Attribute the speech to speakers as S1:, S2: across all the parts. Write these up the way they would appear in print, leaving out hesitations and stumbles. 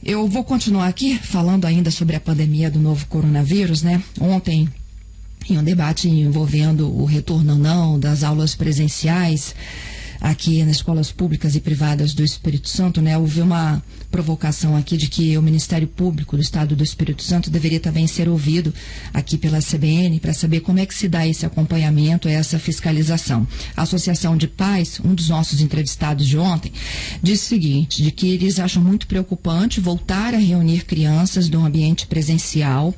S1: Eu vou continuar aqui falando ainda sobre a pandemia do novo coronavírus, né? Ontem, em um debate envolvendo o retorno ou não das aulas presenciais aqui nas escolas públicas e privadas do Espírito Santo, né? Houve uma provocação aqui de que o Ministério Público do Estado do Espírito Santo deveria também ser ouvido aqui pela CBN para saber como é que se dá esse acompanhamento, essa fiscalização. A Associação de Pais, um dos nossos entrevistados de ontem, disse o seguinte, de que eles acham muito preocupante voltar a reunir crianças no ambiente presencial,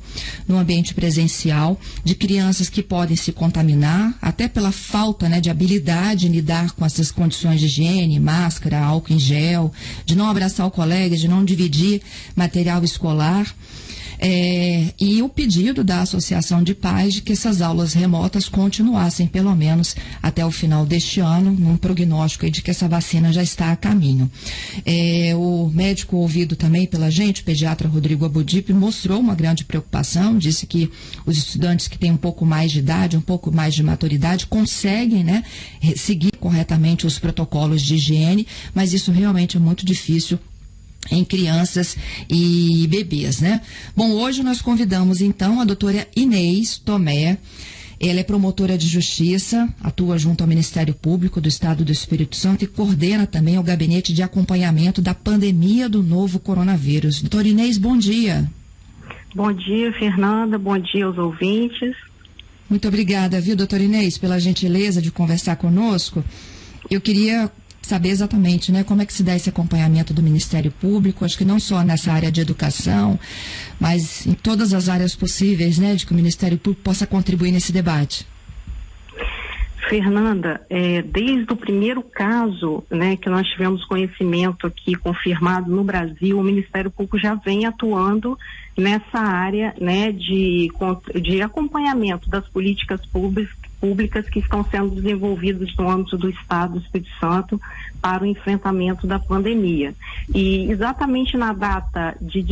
S1: de crianças que podem se contaminar, até pela falta, né, de habilidade em lidar com essas condições de higiene, máscara, álcool em gel, de não abraçar o colega, de não dividir material escolar. E o pedido da Associação de Pais de que essas aulas remotas continuassem pelo menos até o final deste ano, num prognóstico aí de que essa vacina já está a caminho. O médico ouvido também pela gente, o pediatra Rodrigo Abudip, mostrou uma grande preocupação, disse que os estudantes que têm um pouco mais de idade, um pouco mais de maturidade, conseguem, né, seguir corretamente os protocolos de higiene, mas isso realmente é muito difícil em crianças e bebês, né? Bom, hoje nós convidamos então a doutora Inês Tomé. Ela é promotora de justiça, atua junto ao Ministério Público do Estado do Espírito Santo e coordena também o gabinete de acompanhamento da pandemia do novo coronavírus. Doutora Inês, bom dia.
S2: Bom dia, Fernanda. Bom dia aos ouvintes.
S1: Muito obrigada, viu, doutora Inês, pela gentileza de conversar conosco. Eu queria saber exatamente, né, como é que se dá esse acompanhamento do Ministério Público, acho que não só nessa área de educação, mas em todas as áreas possíveis, né, de que o Ministério Público possa contribuir nesse debate.
S2: Fernanda, desde o primeiro caso, né, que nós tivemos conhecimento aqui confirmado no Brasil, o Ministério Público já vem atuando nessa área, né, de acompanhamento das políticas públicas que estão sendo desenvolvidas no âmbito do Estado do Espírito Santo para o enfrentamento da pandemia. E exatamente na data de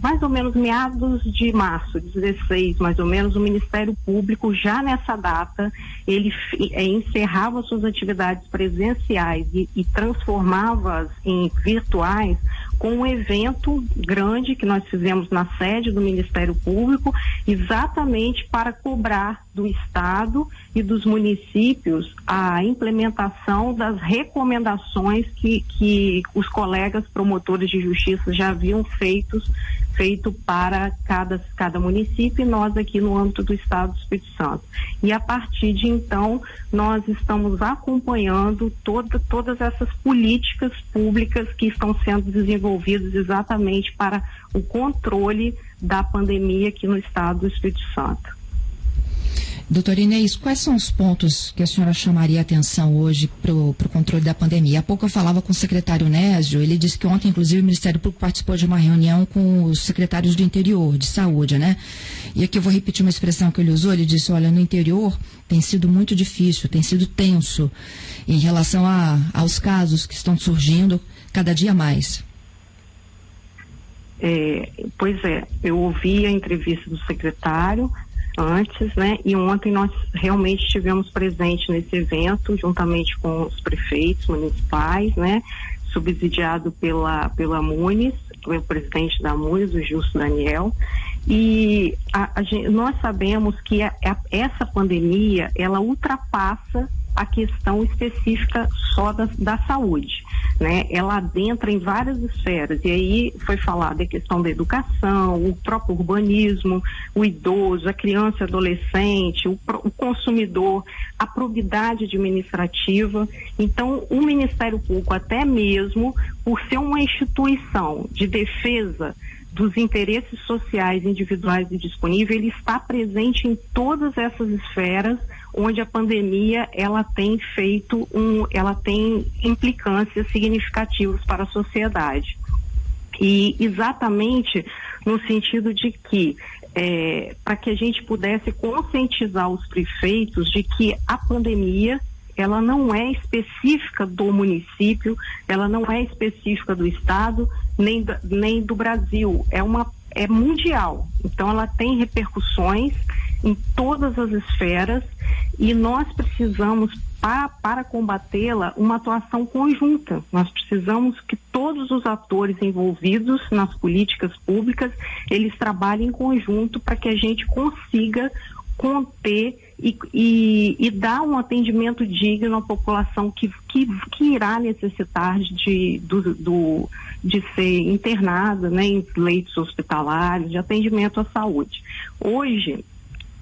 S2: mais ou menos meados de março, 16 mais ou menos, o Ministério Público já nessa data ele encerrava suas atividades presenciais e transformava-as em virtuais com um evento grande que nós fizemos na sede do Ministério Público, exatamente para cobrar do Estado e dos municípios a implementação das recomendações que os colegas promotores de justiça já haviam feito para cada município e nós aqui no âmbito do Estado do Espírito Santo. E a partir de então, nós estamos acompanhando todas essas políticas públicas que estão sendo desenvolvidas exatamente para o controle da pandemia aqui no Estado do Espírito Santo.
S1: Doutora Inês, quais são os pontos que a senhora chamaria a atenção hoje para o controle da pandemia? Há pouco eu falava com o secretário Nésio, ele disse que ontem, inclusive, o Ministério Público participou de uma reunião com os secretários do interior, de saúde, né? E aqui eu vou repetir uma expressão que ele usou, ele disse, olha, no interior tem sido muito difícil, tem sido tenso em relação aos casos que estão surgindo cada dia mais.
S2: Pois é, eu ouvi a entrevista do secretário antes, né? E ontem nós realmente estivemos presentes nesse evento, juntamente com os prefeitos municipais, né? Subsidiado pela Munis, pelo presidente da Munis, o Justo Daniel. E nós sabemos que essa pandemia, ela ultrapassa a questão específica só da saúde, né? Ela adentra em várias esferas, e aí foi falado a questão da educação, o próprio urbanismo, o idoso, a criança e adolescente, o consumidor, a probidade administrativa. Então, o Ministério Público, até mesmo por ser uma instituição de defesa dos interesses sociais individuais e disponíveis, ele está presente em todas essas esferas onde a pandemia ela tem implicâncias significativas para a sociedade. E exatamente no sentido de que para que a gente pudesse conscientizar os prefeitos de que a pandemia ela não é específica do município, ela não é específica do estado, nem do Brasil, é mundial. Então ela tem repercussões em todas as esferas, e nós precisamos, para combatê-la, uma atuação conjunta. Nós precisamos que todos os atores envolvidos nas políticas públicas, eles trabalhem em conjunto para que a gente consiga conter e dar um atendimento digno à população que irá necessitar de ser internada, né, em leitos hospitalares, de atendimento à saúde. Hoje,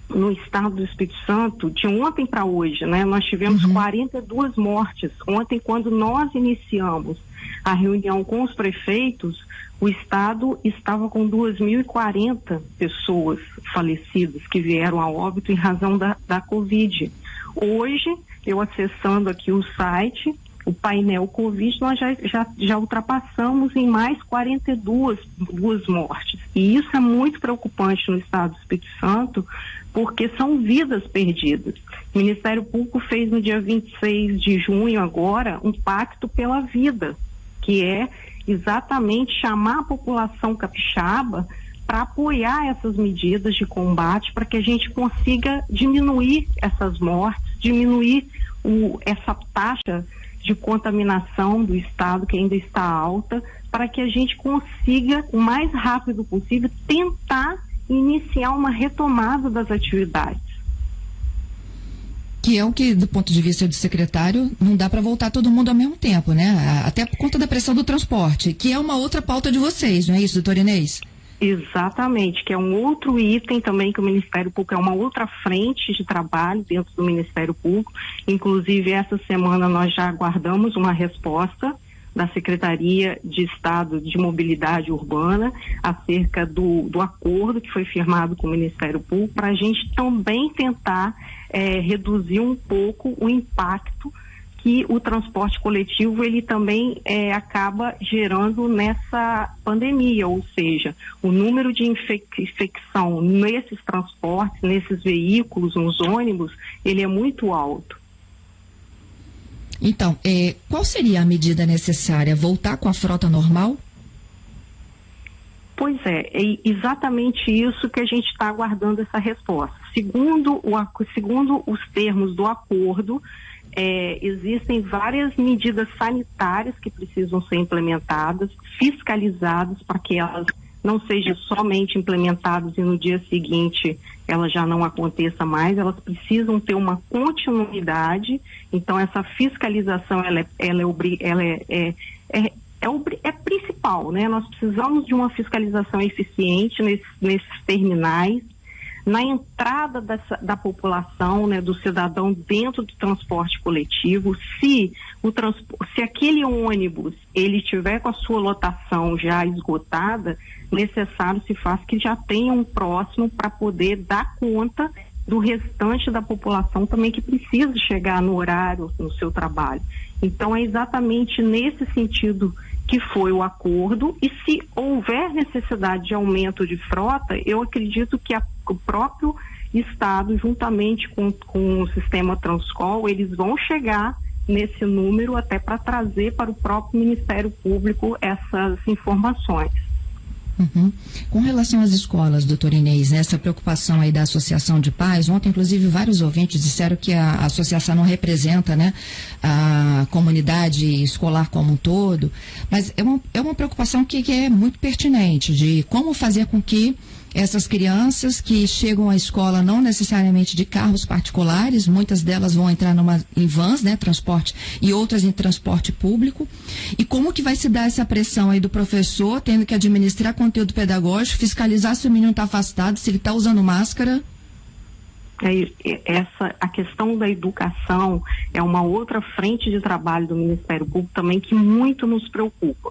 S2: no estado do Espírito Santo, de ontem para hoje, né, nós tivemos 42 mortes. Ontem, quando nós iniciamos a reunião com os prefeitos, o estado estava com 2.040 pessoas falecidas que vieram a óbito em razão da Covid. Hoje, eu acessando aqui o site, o painel Covid, nós já ultrapassamos em mais 42 mortes. E isso é muito preocupante no estado do Espírito Santo, porque são vidas perdidas. O Ministério Público fez no dia 26 de junho agora um pacto pela vida, que é exatamente chamar a população capixaba para apoiar essas medidas de combate, para que a gente consiga diminuir essas mortes, diminuir essa taxa de contaminação do estado, que ainda está alta, para que a gente consiga, o mais rápido possível, tentar iniciar uma retomada das atividades.
S1: Que é o que, do ponto de vista do secretário, não dá para voltar todo mundo ao mesmo tempo, né? Até por conta da pressão do transporte, que é uma outra pauta de vocês, não é isso, doutor Inês?
S2: Exatamente, que é um outro item também que o Ministério Público, é uma outra frente de trabalho dentro do Ministério Público. Inclusive, essa semana nós já aguardamos uma resposta da Secretaria de Estado de Mobilidade Urbana acerca do acordo que foi firmado com o Ministério Público, para a gente também tentar reduzir um pouco o impacto que o transporte coletivo ele também acaba gerando nessa pandemia, ou seja, o número de infecção nesses transportes, nesses veículos, nos ônibus, ele é muito alto.
S1: Então, qual seria a medida necessária? Voltar com a frota normal?
S2: Pois é exatamente isso que a gente está aguardando essa resposta. Segundo os termos do acordo, existem várias medidas sanitárias que precisam ser implementadas, fiscalizadas, para que elas não sejam somente implementadas e no dia seguinte ela já não aconteça mais. Elas precisam ter uma continuidade. Então essa fiscalização é principal, né? Nós precisamos de uma fiscalização eficiente nesses terminais, na entrada da população, né, do cidadão dentro do transporte coletivo. Se aquele ônibus ele tiver com a sua lotação já esgotada, necessário se faz que já tenha um próximo para poder dar conta do restante da população também que precisa chegar no horário, no seu trabalho. Então é exatamente nesse sentido que foi o acordo, e se houver necessidade de aumento de frota, eu acredito que o próprio Estado, juntamente com o sistema Transcol, eles vão chegar nesse número até para trazer para o próprio Ministério Público essas informações.
S1: Uhum. Com relação às escolas, doutor Inês, essa preocupação aí da Associação de Pais, ontem inclusive vários ouvintes disseram que a associação não representa, né, a comunidade escolar como um todo, mas é uma preocupação que é muito pertinente, de como fazer com que essas crianças que chegam à escola não necessariamente de carros particulares, muitas delas vão entrar em vans, né, transporte, e outras em transporte público, e como que vai se dar essa pressão aí do professor tendo que administrar conteúdo pedagógico, fiscalizar se o menino está afastado, se ele está usando máscara?
S2: A questão da educação é uma outra frente de trabalho do Ministério Público também que muito nos preocupa.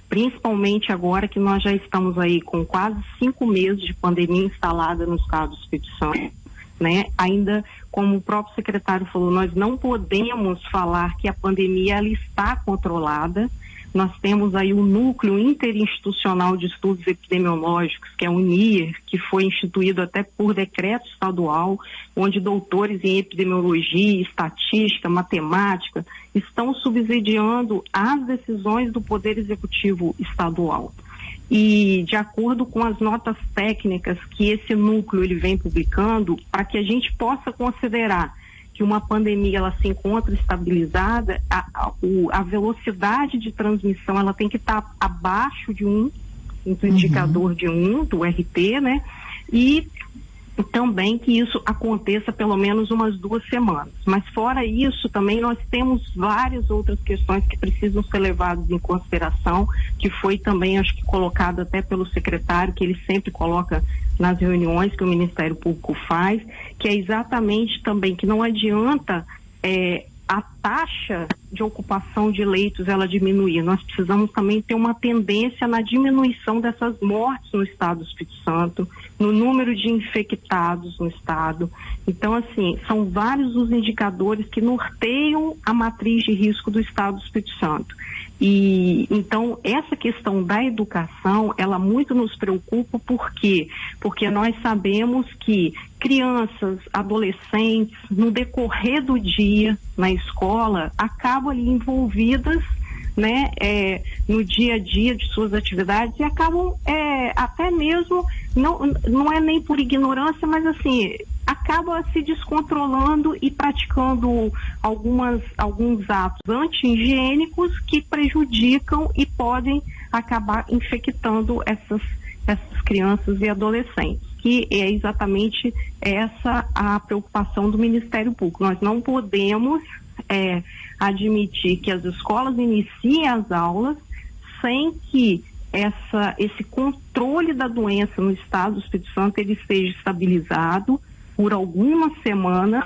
S2: Principalmente agora que nós já estamos aí com quase 5 meses de pandemia instalada no estado do Espírito Santo, né? Ainda, como o próprio secretário falou, nós não podemos falar que a pandemia ela está controlada. Nós temos aí o Núcleo Interinstitucional de Estudos Epidemiológicos, que é o NIER, que foi instituído até por decreto estadual, onde doutores em epidemiologia, estatística, matemática estão subsidiando as decisões do Poder Executivo estadual. e de acordo com as notas técnicas que esse núcleo ele vem publicando, para que a gente possa considerar que uma pandemia ela se encontra estabilizada, a velocidade de transmissão ela tem que estar abaixo de do indicador de do RT, né? E também que isso aconteça pelo menos umas 2 semanas. Mas fora isso, também nós temos várias outras questões que precisam ser levadas em consideração, que foi também, acho que colocado até pelo secretário, que ele sempre coloca nas reuniões que o Ministério Público faz, que é exatamente também que não adianta a taxa de ocupação de leitos ela diminuir. Nós precisamos também ter uma tendência na diminuição dessas mortes no estado do Espírito Santo, no número de infectados no estado. Então, assim, são vários os indicadores que norteiam a matriz de risco do estado do Espírito Santo. E então essa questão da educação, ela muito nos preocupa. Por quê? Porque nós sabemos que crianças, adolescentes, no decorrer do dia na escola, acabam ali envolvidas, né, no dia a dia de suas atividades e acabam até mesmo, não é nem por ignorância, mas assim, acaba se descontrolando e praticando alguns atos anti-higiênicos que prejudicam e podem acabar infectando essas crianças e adolescentes, que é exatamente essa a preocupação do Ministério Público. Nós não podemos admitir que as escolas iniciem as aulas sem que esse controle da doença no estado do Espírito Santo ele esteja estabilizado por algumas semanas,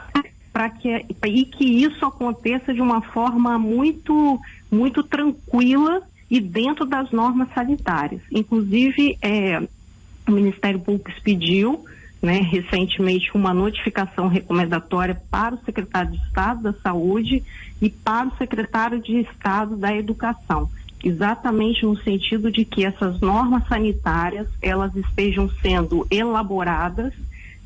S2: e que isso aconteça de uma forma muito, muito tranquila e dentro das normas sanitárias. Inclusive, o Ministério Público expediu, né, recentemente uma notificação recomendatória para o secretário de Estado da Saúde e para o secretário de Estado da Educação, exatamente no sentido de que essas normas sanitárias elas estejam sendo elaboradas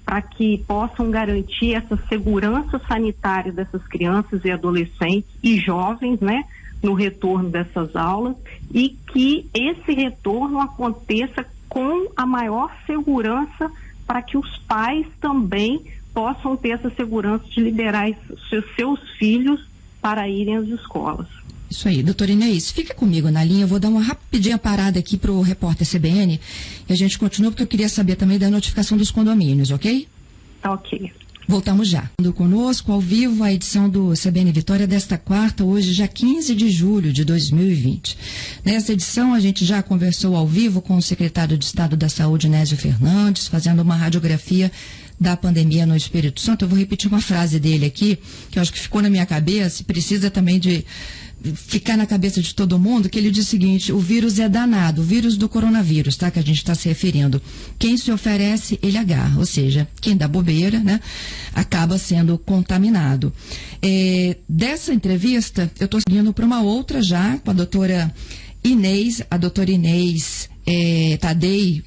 S2: para que possam garantir essa segurança sanitária dessas crianças e adolescentes e jovens, né, no retorno dessas aulas, e que esse retorno aconteça com a maior segurança para que os pais também possam ter essa segurança de liberar seus filhos para irem às escolas.
S1: Isso aí, doutora Inês, fica comigo na linha, eu vou dar uma rapidinha parada aqui para o repórter CBN e a gente continua porque eu queria saber também da notificação dos condomínios, ok?
S2: Tá ok.
S1: Voltamos já. Conosco, ao vivo, a edição do CBN Vitória desta quarta, hoje já 15 de julho de 2020. Nessa edição, a gente já conversou ao vivo com o secretário de Estado da Saúde, Nésio Fernandes, fazendo uma radiografia da pandemia no Espírito Santo. Eu vou repetir uma frase dele aqui, que eu acho que ficou na minha cabeça e precisa também de ficar na cabeça de todo mundo, que ele diz o seguinte: o vírus é danado, o vírus do coronavírus, tá? Que a gente está se referindo. Quem se oferece, ele agarra, ou seja, quem dá bobeira, né? Acaba sendo contaminado. Dessa entrevista, eu estou seguindo para uma outra já, com a doutora Inês, Tadei,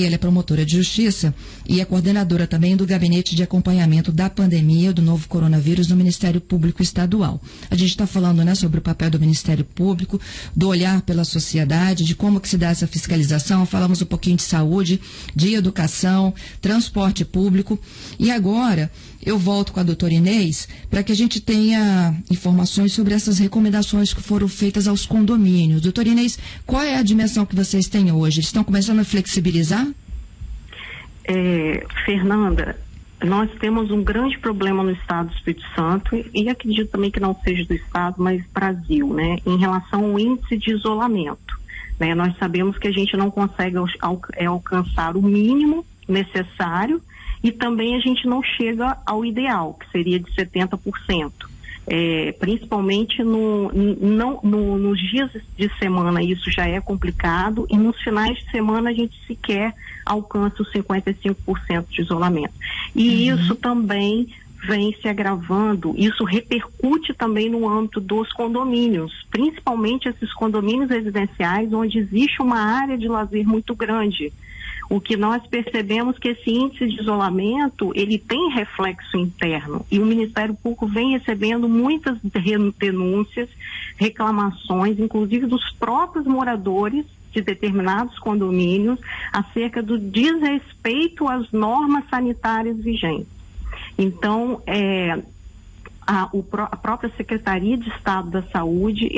S1: ela é promotora de justiça e é coordenadora também do Gabinete de Acompanhamento da Pandemia do Novo Coronavírus no Ministério Público Estadual. A gente está falando, né, sobre o papel do Ministério Público, do olhar pela sociedade, de como que se dá essa fiscalização. Falamos um pouquinho de saúde, de educação, transporte público. E agora eu volto com a doutora Inês para que a gente tenha informações sobre essas recomendações que foram feitas aos condomínios. Doutora Inês, qual é a dimensão que vocês têm hoje? Eles estão começando a flexibilizar?
S2: Fernanda, nós temos um grande problema no estado do Espírito Santo e acredito também que não seja do estado, mas Brasil, né, em relação ao índice de isolamento, né? Nós sabemos que a gente não consegue alcançar o mínimo necessário e também a gente não chega ao ideal, que seria de 70%. Principalmente nos dias de semana isso já é complicado e nos finais de semana a gente sequer alcança os 55% de isolamento. E isso também vem se agravando, isso repercute também no âmbito dos condomínios, principalmente esses condomínios residenciais onde existe uma área de lazer muito grande. O que nós percebemos que esse índice de isolamento, ele tem reflexo interno e o Ministério Público vem recebendo muitas denúncias, reclamações, inclusive dos próprios moradores de determinados condomínios acerca do desrespeito às normas sanitárias vigentes. Então, a própria Secretaria de Estado da Saúde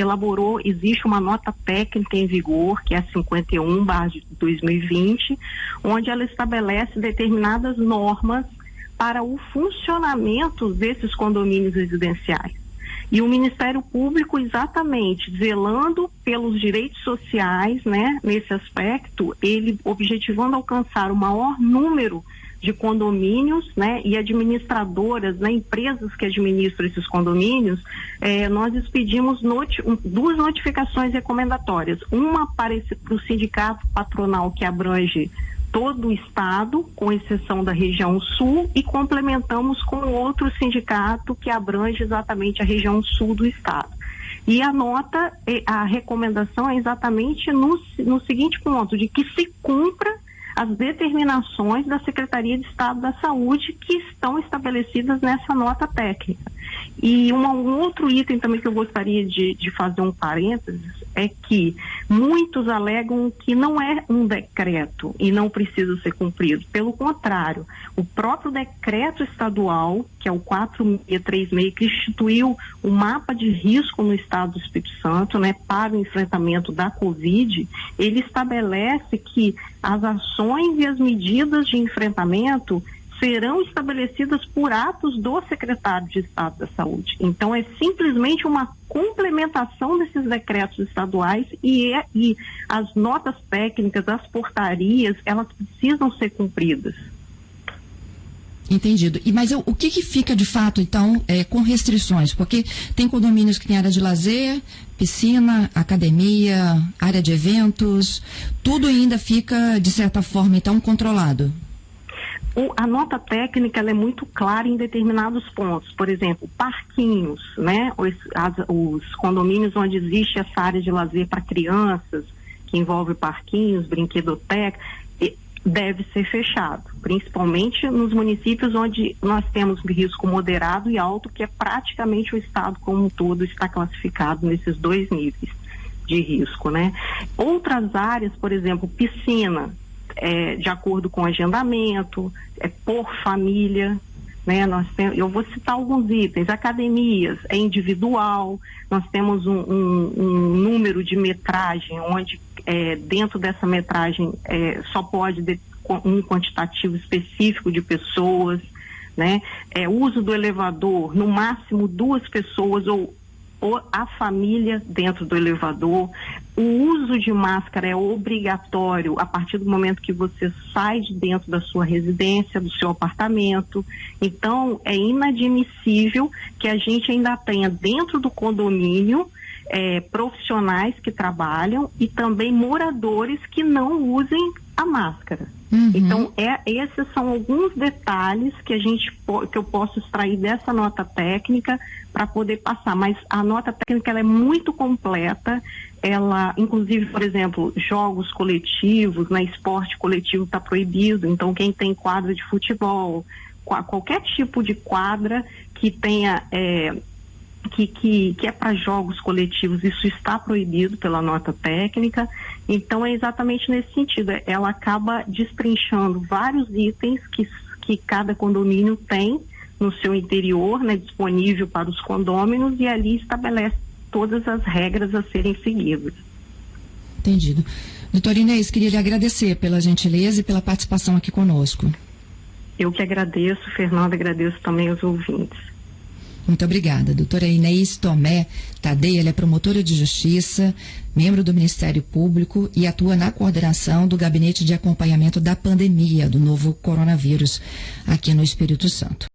S2: existe uma nota técnica em vigor, que é a 51/2020, onde ela estabelece determinadas normas para o funcionamento desses condomínios residenciais. E o Ministério Público, exatamente, zelando pelos direitos sociais, né, nesse aspecto, ele objetivando alcançar o maior número de condomínios, né, e administradoras, né, empresas que administram esses condomínios, nós expedimos duas notificações recomendatórias. Uma para o sindicato patronal que abrange todo o estado, com exceção da região sul, e complementamos com outro sindicato que abrange exatamente a região sul do estado. E a recomendação é exatamente no seguinte ponto, de que se cumpra as determinações da Secretaria de Estado da Saúde que estão estabelecidas nessa nota técnica. E um outro item também que eu gostaria de fazer um parênteses é que muitos alegam que não é um decreto e não precisa ser cumprido. Pelo contrário, o próprio decreto estadual, que é o 4636, que instituiu o mapa de risco no estado do Espírito Santo, né, para o enfrentamento da Covid, ele estabelece que as ações e as medidas de enfrentamento serão estabelecidas por atos do secretário de Estado da Saúde. Então, é simplesmente uma complementação desses decretos estaduais e as notas técnicas, as portarias, elas precisam ser cumpridas.
S1: Entendido. Mas o que fica de fato, então, com restrições? Porque tem condomínios que têm área de lazer, piscina, academia, área de eventos, tudo ainda fica, de certa forma, então, controlado.
S2: A nota técnica ela é muito clara em determinados pontos. Por exemplo, parquinhos, né? Os condomínios onde existe essa área de lazer para crianças, que envolve parquinhos, brinquedoteca, deve ser fechado, principalmente nos municípios onde nós temos risco moderado e alto, que é praticamente o estado como um todo está classificado nesses dois níveis de risco, né? Outras áreas, por exemplo, piscina, de acordo com o agendamento, por família, né? Eu vou citar alguns itens. Academias é individual, nós temos um número de metragem onde dentro dessa metragem só pode um quantitativo específico de pessoas, né? Uso do elevador, no máximo 2 pessoas ou a família dentro do elevador. O uso de máscara é obrigatório a partir do momento que você sai de dentro da sua residência, do seu apartamento. Então, é inadmissível que a gente ainda tenha dentro do condomínio profissionais que trabalham e também moradores que não usem a máscara. Uhum. Então, esses são alguns detalhes que eu posso extrair dessa nota técnica para poder passar, mas a nota técnica ela é muito completa. Ela, inclusive, por exemplo, jogos coletivos, né, esporte coletivo está proibido. Então, quem tem quadra de futebol, qualquer tipo de quadra que tenha que é para jogos coletivos, isso está proibido pela nota técnica. Então, é exatamente nesse sentido. Ela acaba destrinchando vários itens que cada condomínio tem no seu interior, né, disponível para os condôminos, e ali estabelece todas as regras a serem seguidas.
S1: Entendido. Doutora Inês, queria lhe agradecer pela gentileza e pela participação aqui conosco.
S2: Eu que agradeço, Fernanda, agradeço também aos ouvintes.
S1: Muito obrigada. Doutora Inês Tomé Tadei, ela é promotora de justiça, membro do Ministério Público e atua na coordenação do Gabinete de Acompanhamento da Pandemia do novo coronavírus aqui no Espírito Santo.